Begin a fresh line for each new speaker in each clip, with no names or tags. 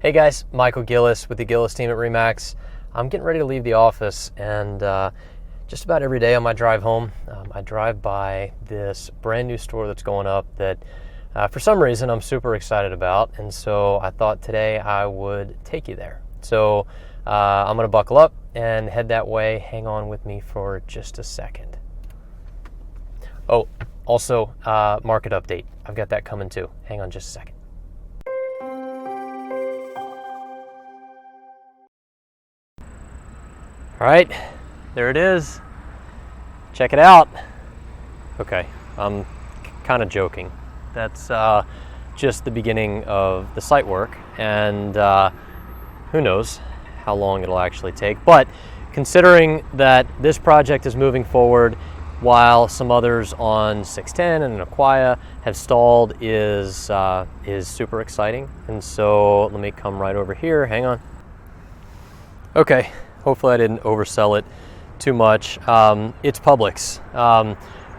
Hey guys, Michael Gillis with the Gillies Team at RE/MAX. I'm getting ready to leave the office, and just about every day on my drive home, I drive by this brand new store that's going up that for some reason I'm super excited about, and so I thought today I would take you there. So I'm going to buckle up and head that way. Hang on with me for just a second. Oh, also market update. I've got that coming too. Hang on just a second. All right, there it is. Check it out. Okay, I'm kind of joking. That's just the beginning of the site work, and who knows how long it'll actually take. But considering that this project is moving forward while some others on 610 and Aquia have stalled is super exciting. And so let me come right over here. Hang on. Okay. Hopefully I didn't oversell it too much. It's Publix.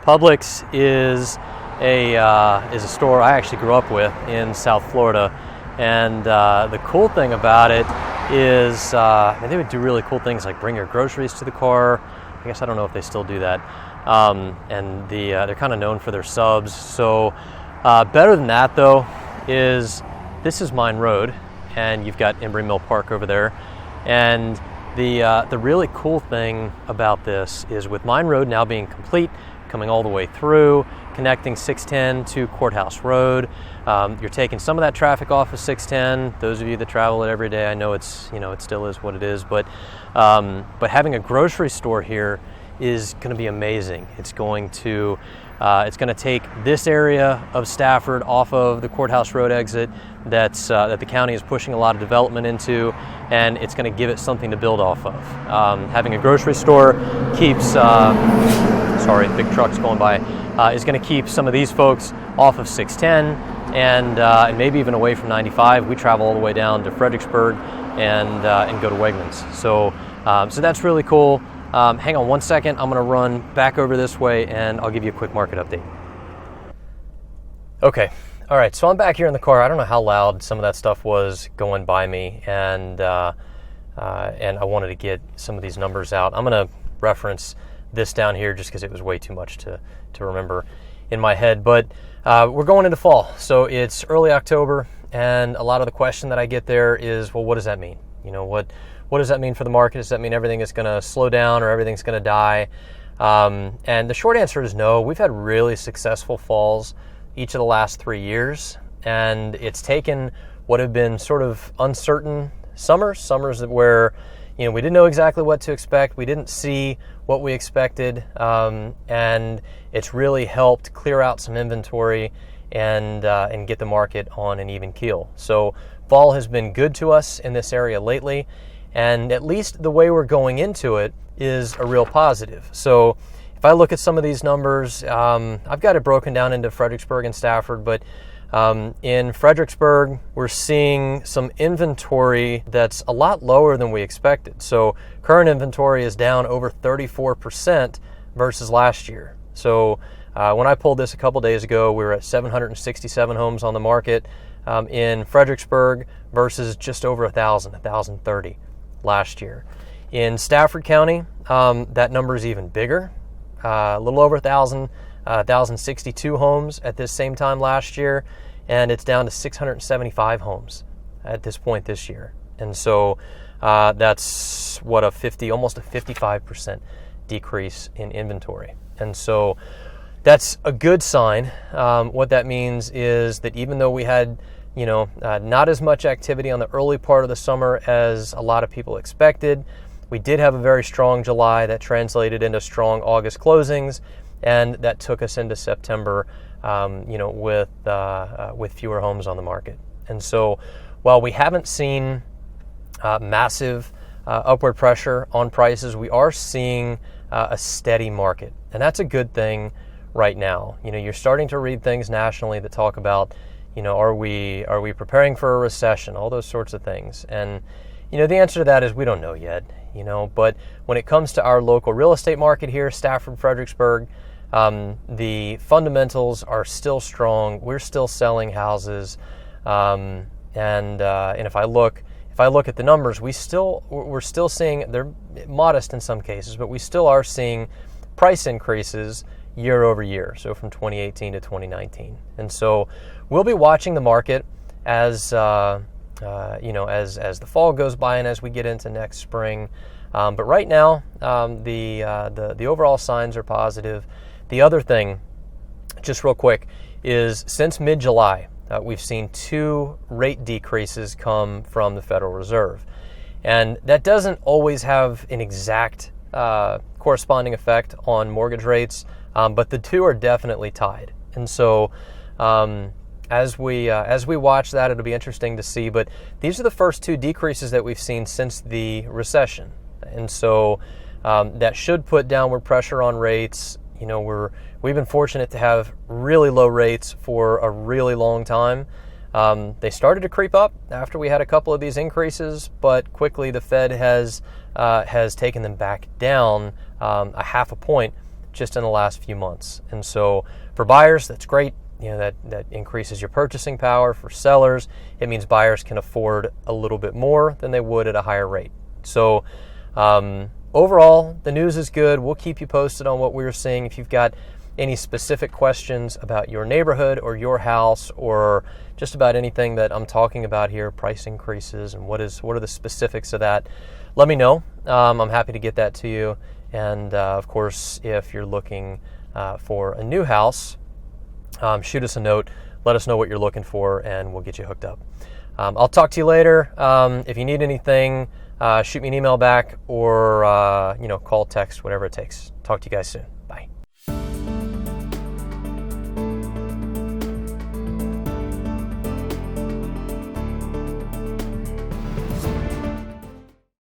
Publix is a store I actually grew up with in South Florida, and the cool thing about it is they would do really cool things like bring your groceries to the car. I guess I don't know if they still do that. And they're kind of known for their subs. So better than that though is this is Mine Road, and you've got Embry Mill Park over there, and the really cool thing about this is with Mine Road now being complete, coming all the way through, connecting 610 to Courthouse Road, you're taking some of that traffic off of 610. Those of you that travel it every day, I know it still is what it is, but having a grocery store here is going to be amazing. It's going to take this area of Stafford off of the Courthouse Road exit that the county is pushing a lot of development into, and it's going to give it something to build off of. Having a grocery store keeps, big trucks going by, is going to keep some of these folks off of 610 and maybe even away from 95. We travel all the way down to Fredericksburg and go to Wegmans. So that's really cool. Hang on one second. I'm going to run back over this way and I'll give you a quick market update. Okay. All right. So I'm back here in the car. I don't know how loud some of that stuff was going by me, and I wanted to get some of these numbers out. I'm going to reference this down here just because it was way too much to remember in my head. But we're going into fall. So it's early October, and a lot of the question that I get there is, well, what does that mean? What does that mean for the market? Does that mean everything is going to slow down or everything's going to die? And the short answer is no. We've had really successful falls each of the last 3 years, and it's taken what have been sort of uncertain summers where we didn't know exactly what to expect. We didn't see what we expected, and it's really helped clear out some inventory and get the market on an even keel. So fall has been good to us in this area lately. And at least the way we're going into it is a real positive. So if I look at some of these numbers, I've got it broken down into Fredericksburg and Stafford, but in Fredericksburg, we're seeing some inventory that's a lot lower than we expected. So current inventory is down over 34% versus last year. So when I pulled this a couple days ago, we were at 767 homes on the market in Fredericksburg versus just over 1,030 last year. In Stafford County, that number is even bigger, a little over 1,062 homes at this same time last year, and it's down to 675 homes at this point this year. And so that's almost a 55% decrease in inventory. And so that's a good sign. What that means is that even though we had not as much activity on the early part of the summer as a lot of people expected, we did have a very strong July that translated into strong August closings, and that took us into September, with fewer homes on the market. And so, while we haven't seen massive upward pressure on prices, we are seeing a steady market, and that's a good thing right now. You're starting to read things nationally that talk about, are we preparing for a recession? All those sorts of things. And, the answer to that is we don't know yet, but when it comes to our local real estate market here, Stafford, Fredericksburg, the fundamentals are still strong. We're still selling houses. And if I look at the numbers, we're still seeing, they're modest in some cases, but we still are seeing price increases year over year, so from 2018 to 2019. And so we'll be watching the market as as the fall goes by and as we get into next spring. But right now, the overall signs are positive. The other thing, just real quick, is since mid-July, we've seen 2 rate decreases come from the Federal Reserve. And that doesn't always have an exact corresponding effect on mortgage rates, but the 2 are definitely tied. And so as we watch that, it'll be interesting to see. But these are the first 2 decreases that we've seen since the recession. And so that should put downward pressure on rates. We've been fortunate to have really low rates for a really long time. They started to creep up after we had a couple of these increases, but quickly the Fed has taken them back down a half a point just in the last few months. And so for buyers, that's great. That increases your purchasing power. For sellers, it means buyers can afford a little bit more than they would at a higher rate. So overall, the news is good. We'll keep you posted on what we're seeing. If you've got any specific questions about your neighborhood or your house or just about anything that I'm talking about here, price increases and what are the specifics of that, let me know. I'm happy to get that to you. And of course, if you're looking for a new house, shoot us a note. Let us know what you're looking for, and we'll get you hooked up. I'll talk to you later. If you need anything, shoot me an email back or call, text, whatever it takes. Talk to you guys soon.